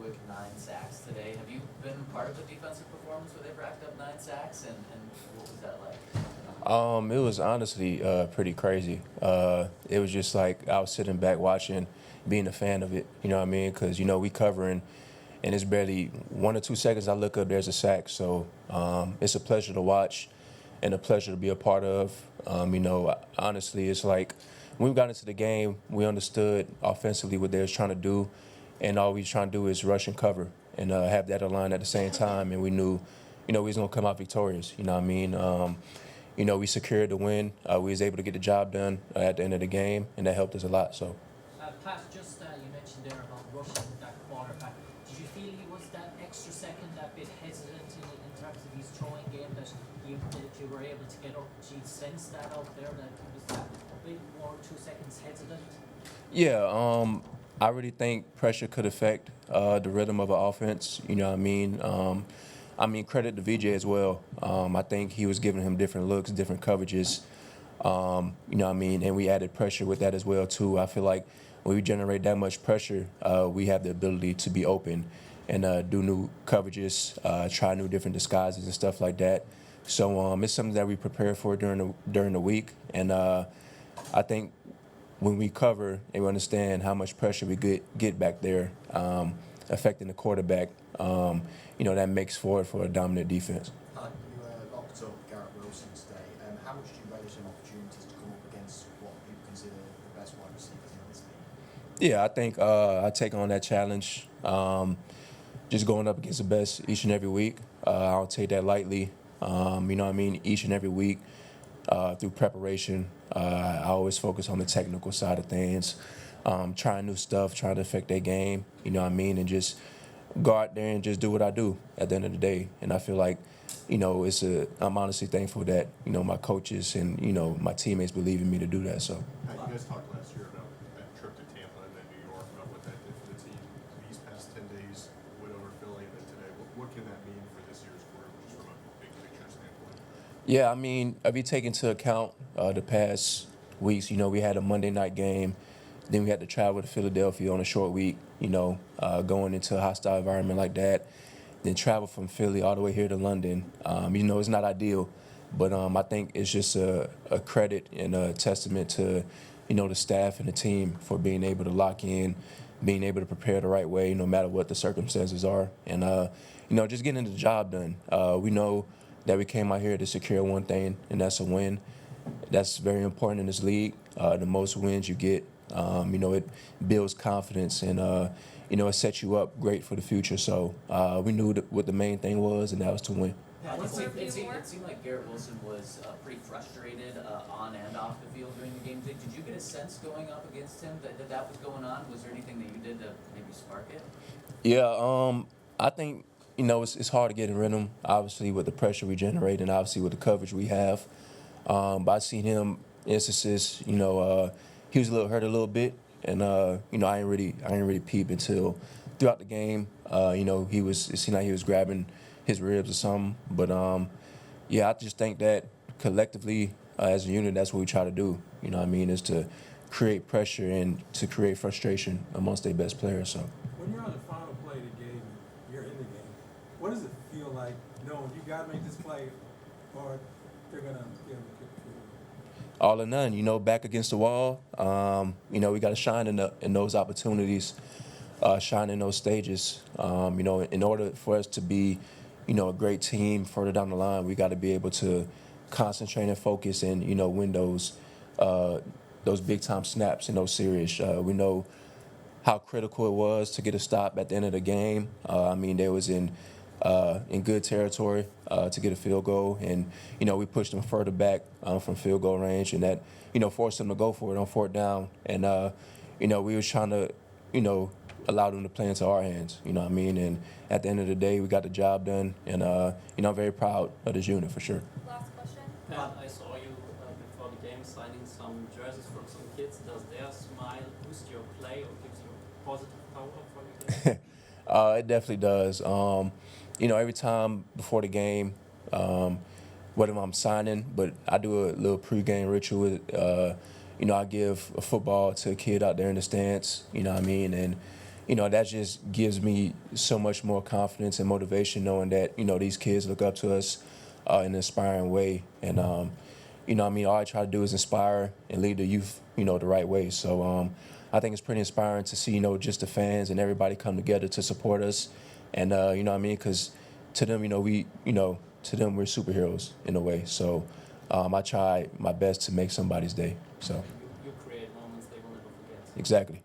quick 9 sacks today. Have you been part of a defensive performance where they've racked up 9 sacks, and what was that like? It was honestly pretty crazy. It was just like I was sitting back watching, being a fan of it. You know what I mean? Because we covering, and it's barely 1 or 2 seconds. I look up, there's a sack. So it's a pleasure to watch, and a pleasure to be a part of. Honestly, it's like when we got into the game, we understood offensively what they was trying to do, and all we was trying to do is rush and cover and have that aligned at the same time. And we knew, we was gonna come out victorious. You know what I mean? We secured the win. We was able to get the job done at the end of the game, and that helped us a lot. So. Pat, just you mentioned there about rushing that quarterback. Did you feel he was that extra second, that bit hesitant in terms of his throwing game, that you were able to get up? Did you sense that out there, that he was that a bit more 2 seconds hesitant? Yeah, I really think pressure could affect the rhythm of an offense. You know what I mean? Credit to VJ as well. I think he was giving him different looks, different coverages. You know what I mean? And we added pressure with that as well, too. I feel like when we generate that much pressure, we have the ability to be open and do new coverages, try new different disguises and stuff like that. So it's something that we prepare for during the week. And I think when we cover and we understand how much pressure we get back there, affecting the quarterback, that makes for a dominant defense. You locked up Garrett Wilson today. How much do you relish in opportunities to come up against what people consider the best wide receivers in this team? Yeah, I think I take on that challenge. Just going up against the best each and every week. I don't take that lightly. You know what I mean? Each and every week through preparation, I always focus on the technical side of things, trying new stuff, trying to affect their game, you know what I mean? And just go out there and just do what I do at the end of the day. And I feel like, I'm honestly thankful that, my coaches and, my teammates believe in me to do that. So. Pat, you guys talked last year about that trip to Tampa and then New York, about what that did for the team. These past 10 days, went over Philly and then today. What can that mean for this year's career, just from a big picture standpoint? Yeah, I mean, if you take into account the past weeks, we had a Monday night game. Then we had to travel to Philadelphia on a short week, going into a hostile environment like that. Then travel from Philly all the way here to London. It's not ideal, but I think it's just a credit and a testament to, the staff and the team for being able to lock in, being able to prepare the right way, no matter what the circumstances are. And, just getting the job done. We know that we came out here to secure one thing, and that's a win. That's very important in this league. The most wins you get, it builds confidence and, it sets you up great for the future. So we knew what the main thing was, and that was to win. Yeah, it seemed like Garrett Wilson was pretty frustrated on and off the field during the game. Did you get a sense going up against him that was going on? Was there anything that you did to maybe spark it? Yeah, I think, it's hard to get in rhythm, obviously, with the pressure we generate and obviously with the coverage we have. But I've seen him instances, he was a little hurt a little bit. And, I didn't really peep until throughout the game. It seemed like he was grabbing his ribs or something. But, I just think that collectively as a unit, that's what we try to do, is to create pressure and to create frustration amongst their best players. So. When you're on the final play of the game, you're in the game. What does it feel like knowing you got to make this play or they're going to be able to kick the field? All or none, back against the wall. We got to shine in those opportunities, shine in those stages. In order for us to be, a great team further down the line, we got to be able to concentrate and focus and, win those big time snaps in those series. We know how critical it was to get a stop at the end of the game. They was in good territory to get a field goal. And, we pushed them further back from field goal range, and that, forced them to go for it on fourth down. And, we was trying to, allow them to play into our hands, And at the end of the day, we got the job done. And, I'm very proud of this unit for sure. Last question. Pat, I saw you before the game signing some jerseys from some kids. Does their smile boost your play or gives you positive power for your game? It definitely does. Every time before the game, whether I'm signing, but I do a little pregame ritual. I give a football to a kid out there in the stands, and, that just gives me so much more confidence and motivation knowing that, these kids look up to us in an inspiring way. And, all I try to do is inspire and lead the youth, the right way. So I think it's pretty inspiring to see, just the fans and everybody come together to support us. And, because to them, to them, we're superheroes in a way. So I try my best to make somebody's day. So You create moments they will never forget. exactly.